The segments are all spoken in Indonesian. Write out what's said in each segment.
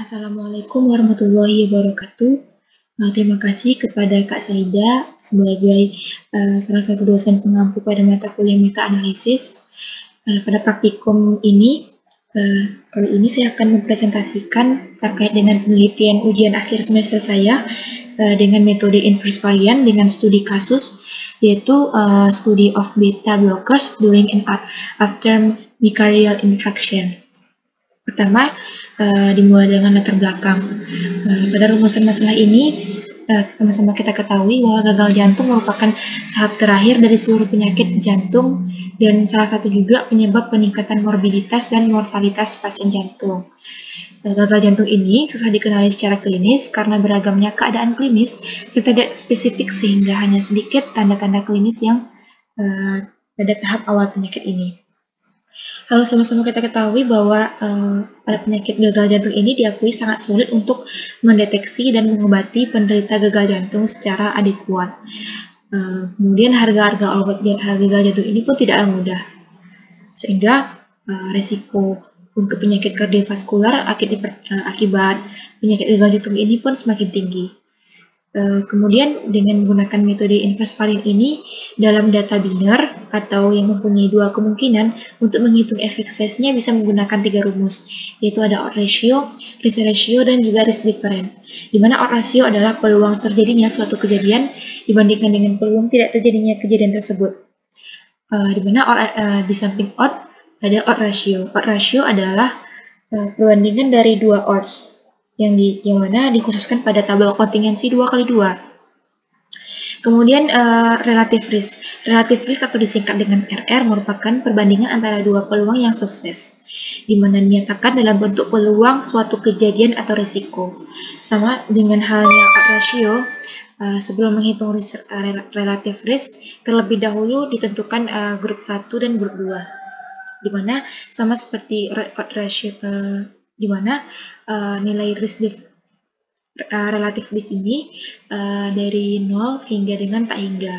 Assalamualaikum warahmatullahi wabarakatuh. Terima kasih kepada Kak Saida sebagai salah satu dosen pengampu pada mata kuliah meta-analisis. Pada praktikum ini, kali ini saya akan mempresentasikan terkait dengan penelitian ujian akhir semester saya dengan metode inverse varian dengan studi kasus, yaitu study of beta blockers during and after myocardial infarction. Pertama, dimulai dengan latar belakang. Pada rumusan masalah ini, sama-sama kita ketahui bahwa gagal jantung merupakan tahap terakhir dari seluruh penyakit jantung dan salah satu juga penyebab peningkatan morbiditas dan mortalitas pasien jantung. Gagal jantung ini susah dikenali secara klinis karena beragamnya keadaan klinis serta tidak spesifik sehingga hanya sedikit tanda-tanda klinis yang pada tahap awal penyakit ini. Lalu sama-sama kita ketahui bahwa pada penyakit gagal jantung ini diakui sangat sulit untuk mendeteksi dan mengobati penderita gagal jantung secara adekuat. Kemudian harga-harga obat gagal jantung ini pun tidaklah mudah, sehingga resiko untuk penyakit kardiovaskular akibat penyakit gagal jantung ini pun semakin tinggi. Kemudian dengan menggunakan metode inverse varian ini dalam data biner atau yang mempunyai dua kemungkinan untuk menghitung efek size-nya bisa menggunakan 3 rumus, yaitu ada odds ratio, risk ratio, dan juga risk difference. Di mana odds ratio adalah peluang terjadinya suatu kejadian dibandingkan dengan peluang tidak terjadinya kejadian tersebut. Di mana di samping odds ada odds ratio. Odds ratio adalah perbandingan dari dua odds yang mana dikhususkan pada tabel kontingensi 2x2. Kemudian relative risk. Relative risk atau disingkat dengan RR merupakan perbandingan antara dua peluang yang sukses, di mana dinyatakan dalam bentuk peluang suatu kejadian atau risiko. Sama dengan halnya odds ratio, sebelum menghitung relative risk, terlebih dahulu ditentukan grup 1 dan grup 2. Di mana sama seperti odds ratio, di mana nilai risk relatif risk ini dari 0 hingga dengan tak hingga.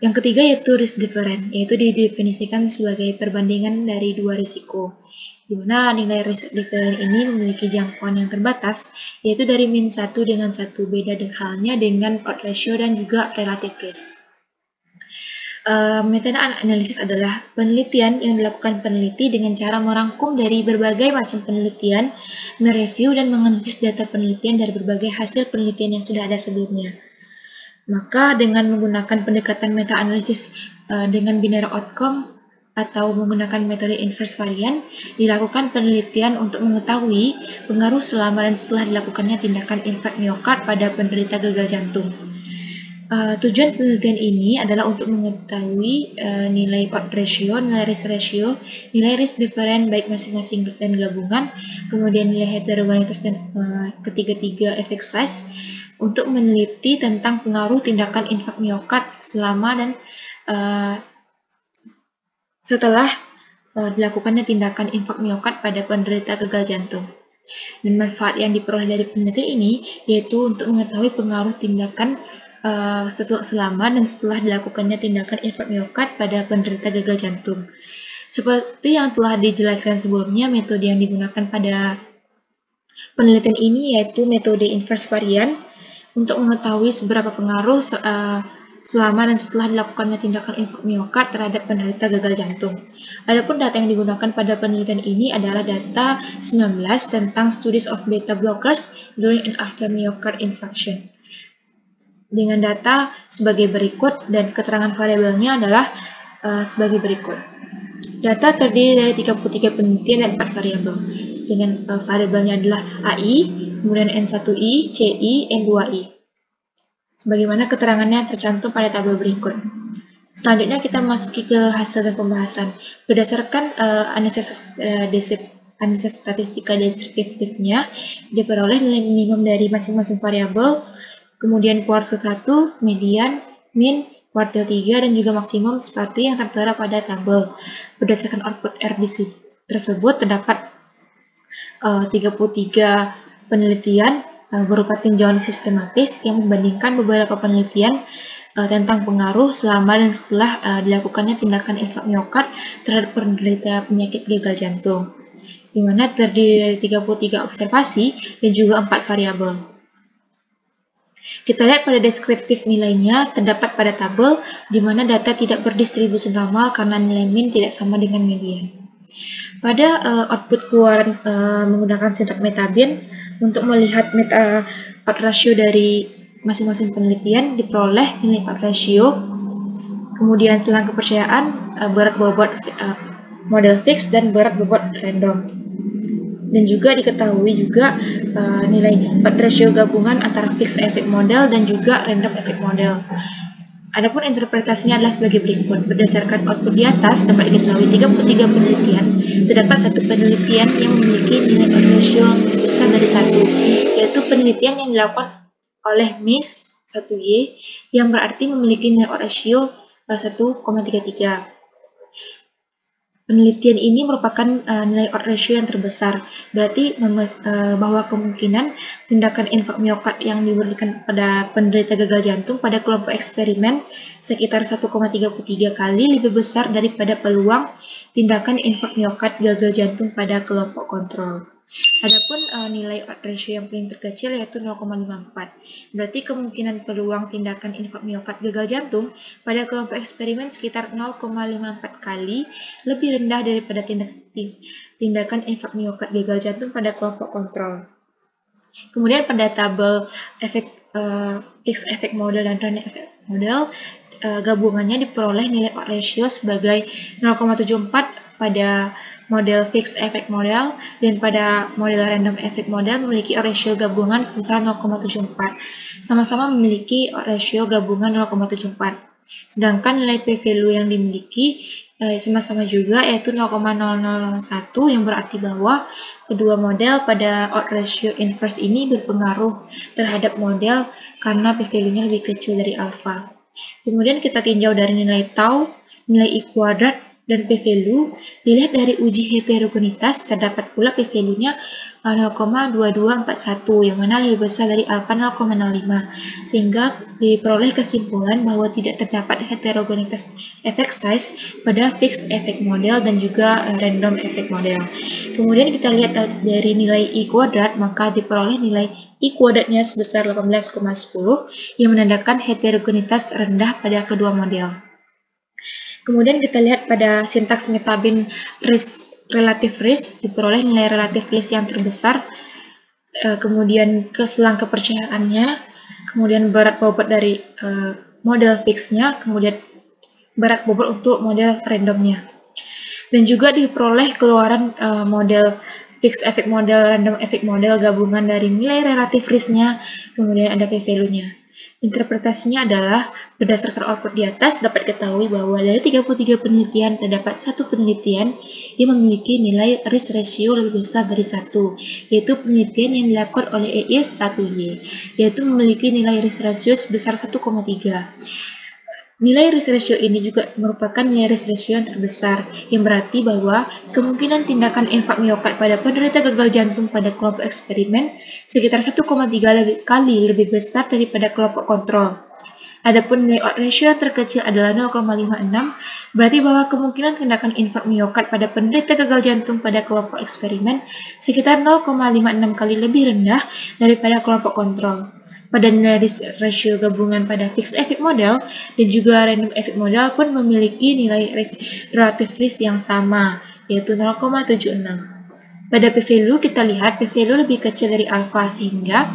Yang ketiga yaitu risk difference, yaitu didefinisikan sebagai perbandingan dari dua risiko, di mana nilai risk difference ini memiliki jangkauan yang terbatas, yaitu dari min 1 dengan 1, beda halnya dengan odds ratio dan juga relative risk. Meta-analisis adalah penelitian yang dilakukan peneliti dengan cara merangkum dari berbagai macam penelitian, mereview dan menganalisis data penelitian dari berbagai hasil penelitian yang sudah ada sebelumnya. Maka dengan menggunakan pendekatan meta-analisis dengan binary outcome atau menggunakan metode inverse varian, dilakukan penelitian untuk mengetahui pengaruh selama dan setelah dilakukannya tindakan infark miokard pada penderita gagal jantung. Tujuan penelitian ini adalah untuk mengetahui nilai odds ratio, nilai risk ratio, nilai risk difference baik masing-masing dan gabungan, kemudian nilai heterogenitas dan ketiga-tiga efek size untuk meneliti tentang pengaruh tindakan infark miokard selama dan setelah dilakukannya tindakan infark miokard pada penderita gagal jantung. Dan manfaat yang diperoleh dari penelitian ini yaitu untuk mengetahui pengaruh tindakan selama dan setelah dilakukannya tindakan infark miokard pada penderita gagal jantung. Seperti yang telah dijelaskan sebelumnya, metode yang digunakan pada penelitian ini yaitu metode inverse varian untuk mengetahui seberapa pengaruh selama dan setelah dilakukannya tindakan infark miokard terhadap penderita gagal jantung. Adapun data yang digunakan pada penelitian ini adalah data 19 tentang studies of beta blockers during and after myocardial infarction. Dengan data sebagai berikut dan keterangan variabelnya adalah sebagai berikut. Data terdiri dari 33 penelitian dan 4 variabel. Dengan variabelnya adalah AI, kemudian N1I, CI, N2I. Sebagaimana keterangannya tercantum pada tabel berikut. Selanjutnya kita masuki ke hasil dan pembahasan. Berdasarkan analisis statistika deskriptifnya, diperoleh nilai minimum dari masing-masing variabel, kemudian kuartil 1, median, min, kuartil 3, dan juga maksimum seperti yang tertera pada tabel. Berdasarkan output R tersebut terdapat 33 penelitian berupa tinjauan sistematis yang membandingkan beberapa penelitian tentang pengaruh selama dan setelah dilakukannya tindakan infark miokard terhadap penderita penyakit gagal jantung. di mana terdiri dari 33 observasi dan juga 4 variabel. Kita lihat pada deskriptif nilainya terdapat pada tabel di mana data tidak berdistribusi normal karena nilai min tidak sama dengan median. Pada output keluaran menggunakan sintak metabin untuk melihat odd ratio dari masing-masing penelitian diperoleh nilai odd ratio, kemudian selang kepercayaan, berat bobot model fix dan berat bobot random. Dan juga diketahui juga nilai odd ratio gabungan antara fixed effect model dan juga random effect model. Adapun interpretasinya adalah sebagai berikut. Berdasarkan output di atas dapat diketahui 33 penelitian, terdapat satu penelitian yang memiliki nilai odd ratio lebih besar dari 1, yaitu penelitian yang dilakukan oleh Miss 1Y yang berarti memiliki nilai odd ratio 1,33. Penelitian ini merupakan nilai odd ratio yang terbesar, berarti bahwa kemungkinan tindakan infark miokard yang diberikan pada penderita gagal jantung pada kelompok eksperimen sekitar 1,33 kali lebih besar daripada peluang tindakan infark miokard gagal jantung pada kelompok kontrol. Adapun nilai odd ratio yang paling terkecil yaitu 0,54. Berarti kemungkinan peluang tindakan infark miokard gagal jantung pada kelompok eksperimen sekitar 0,54 kali lebih rendah daripada tindakan infark miokard gagal jantung pada kelompok kontrol. Kemudian pada tabel fixed effect model dan random effect model, gabungannya diperoleh nilai odd ratio sebagai 0,74 pada model fixed effect model dan pada model random effect model memiliki odd ratio gabungan sebesar 0,74. Sama-sama memiliki odd ratio gabungan 0,74. Sedangkan nilai p-value yang dimiliki sama-sama juga yaitu 0,001 yang berarti bahwa kedua model pada odd ratio inverse ini berpengaruh terhadap model karena p-value-nya lebih kecil dari alpha. Kemudian kita tinjau dari nilai tau, nilai I kuadrat, dan p-value. Dilihat dari uji heterogenitas terdapat pula p-value-nya 0,2241 yang mana lebih besar dari alpha 0,05 sehingga diperoleh kesimpulan bahwa tidak terdapat heterogenitas effect size pada fixed effect model dan juga random effect model. Kemudian kita lihat dari nilai I kuadrat, maka diperoleh nilai I kuadratnya sebesar 18,10 yang menandakan heterogenitas rendah pada kedua model. Kemudian kita lihat pada sintaks metabin relative risk, diperoleh nilai relative risk yang terbesar, kemudian selang kepercayaannya, kemudian berat bobot dari model fixnya, kemudian berat bobot untuk model randomnya. Dan juga diperoleh keluaran model fixed effect model, random effect model gabungan dari nilai relative risk-nya, kemudian ada p-value-nya. Interpretasinya adalah berdasarkan output di atas dapat diketahui bahwa dari 33 penelitian terdapat satu penelitian yang memiliki nilai risk ratio lebih besar dari 1, yaitu penelitian yang dilakukan oleh EIS 1Y, yaitu memiliki nilai risk ratio sebesar 1,3. Nilai risk ratio ini juga merupakan nilai risk ratio yang terbesar, yang berarti bahwa kemungkinan tindakan infark miokard pada penderita gagal jantung pada kelompok eksperimen sekitar 1,3 kali lebih besar daripada kelompok kontrol. Adapun nilai odd ratio yang terkecil adalah 0,56, berarti bahwa kemungkinan tindakan infark miokard pada penderita gagal jantung pada kelompok eksperimen sekitar 0,56 kali lebih rendah daripada kelompok kontrol. Pada nilai risk ratio gabungan pada fixed effect model dan juga random effect model pun memiliki nilai relative risk yang sama, yaitu 0,76. Pada p-value kita lihat p-value lebih kecil dari alpha sehingga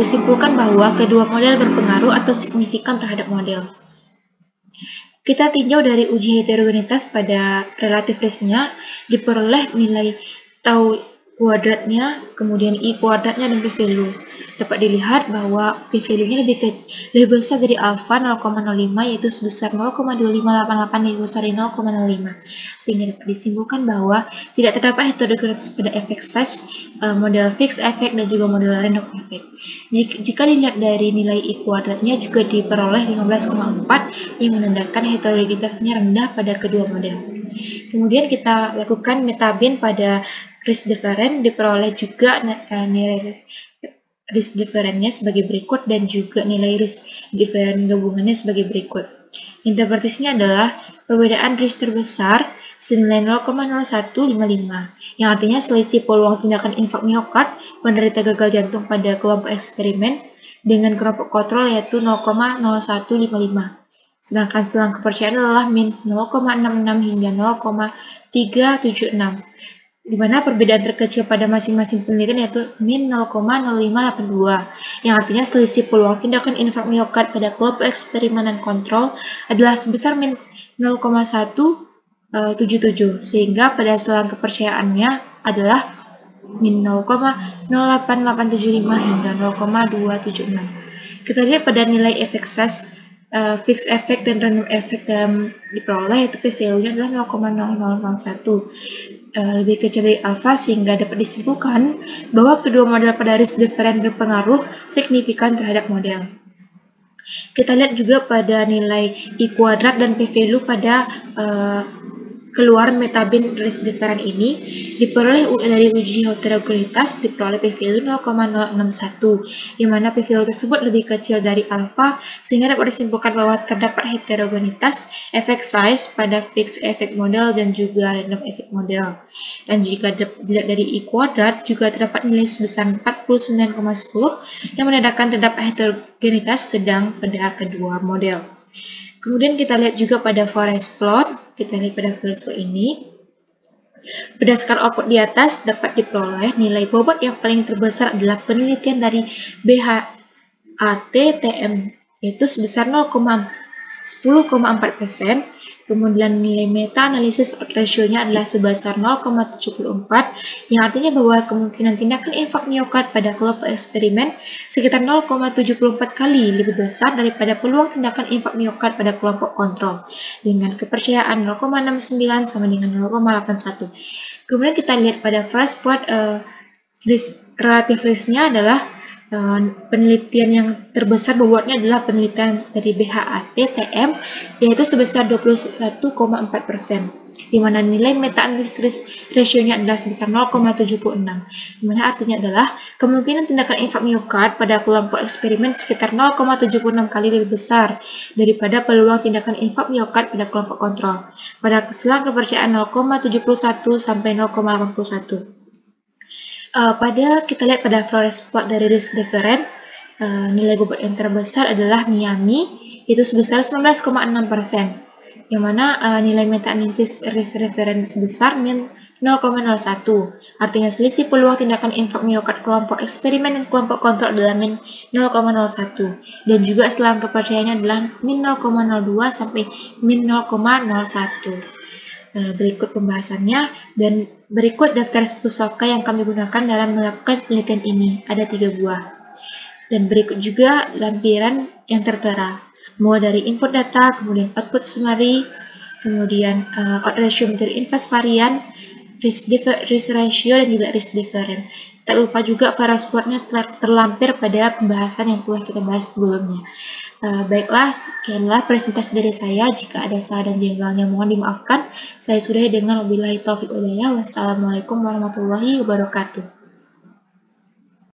disimpulkan bahwa kedua model berpengaruh atau signifikan terhadap model. Kita tinjau dari uji heterogenitas pada relative risk-nya, diperoleh nilai tau kuadratnya, kemudian I kuadratnya dan p-value. Dapat dilihat bahwa p-value-nya lebih besar dari alpha 0,05 yaitu sebesar 0,2588 lebih besar dari 0,05 sehingga dapat disimpulkan bahwa tidak terdapat heterogenitas pada effect size model fixed effect dan juga model random effect. Jika dilihat dari nilai I kuadratnya juga diperoleh 15,4 yang menandakan heterogenitasnya rendah pada kedua model. Kemudian kita lakukan metabin pada risk difference, diperoleh juga nilai risk difference-nya sebagai berikut dan juga nilai risk difference gabungannya sebagai berikut. Interpretasinya adalah perbedaan risk terbesar senilai 0,0155, yang artinya selisih peluang tindakan infak miokard penderita gagal jantung pada kelompok eksperimen dengan kelompok kontrol yaitu 0,0155. Sedangkan selang kepercayaan adalah min 0,66 hingga 0,376, di mana perbedaan terkecil pada masing-masing penelitian yaitu min 0,0582, yang artinya selisih peluang tindakan infak miokard pada kelompok eksperimen dan kontrol adalah sebesar min 0,177, sehingga pada selang kepercayaannya adalah min 0,08875 hingga 0,276. Kita lihat pada nilai efek size, fixed effect dan random effect dalam diperoleh, yaitu p-value-nya adalah 0,0001, lebih kecil dari alfa, sehingga dapat disimpulkan bahwa kedua model pada risk difference berpengaruh signifikan terhadap model. Kita lihat juga pada nilai I kuadrat dan p-value pada keluar metabin risk difference ini diperoleh dari uji heterogenitas diperoleh p-value 0,061, yang mana p-value tersebut lebih kecil dari alfa, sehingga dapat disimpulkan bahwa terdapat heterogenitas efek size pada fixed effect model dan juga random effect model. Dan jika dilihat dari I kuadrat juga terdapat nilai sebesar 49,10 yang menandakan terdapat heterogenitas sedang pada kedua model. Kemudian kita lihat juga pada forest plot. Kita lihat pada forest plot ini, berdasarkan output di atas dapat diperoleh nilai bobot yang paling terbesar adalah penelitian dari BHAT-TM, yaitu sebesar 10,4%. Kemudian nilai meta-analisis ratio-nya adalah sebesar 0,74, yang artinya bahwa kemungkinan tindakan infak miokard pada kelompok eksperimen sekitar 0,74 kali lebih besar daripada peluang tindakan infak miokard pada kelompok kontrol, dengan kepercayaan 0,69 sama dengan 0,81. Kemudian kita lihat pada first plot, relative risk-nya adalah penelitian yang terbesar bobotnya adalah penelitian dari BHAT-TM, yaitu sebesar 21,4%, di mana nilai meta-analisis ratio-nya adalah sebesar 0,76, di mana artinya adalah kemungkinan tindakan infak miokard pada kelompok eksperimen sekitar 0,76 kali lebih besar daripada peluang tindakan infak miokard pada kelompok kontrol, pada selang kepercayaan 0,71 sampai 0,81. Kita lihat pada forest plot dari risk difference, nilai bobot yang terbesar adalah Miami, itu sebesar 19,6%, yang mana nilai meta-analisis risk reference sebesar min 0,01, artinya selisih peluang tindakan infak miokard kelompok eksperimen dan kelompok kontrol adalah min 0,01, dan juga selang kepercayaannya adalah min 0,02 sampai min 0,01. Berikut pembahasannya, dan berikut daftar pusaka yang kami gunakan dalam melakukan penelitian ini. Ada 3 buah. Dan berikut juga lampiran yang tertera, mulai dari input data, kemudian output summary, kemudian odd ratio material inverse varian, risk ratio, dan juga risk difference. Tak lupa juga forest plot-nya terlampir pada pembahasan yang telah kita bahas sebelumnya. Baiklah, sekianlah presentasi dari saya. Jika ada salah dan janggalnya mohon dimaafkan. Saya sudahi dengan wabillahi taufiq wal hidayah. Wassalamualaikum warahmatullahi wabarakatuh.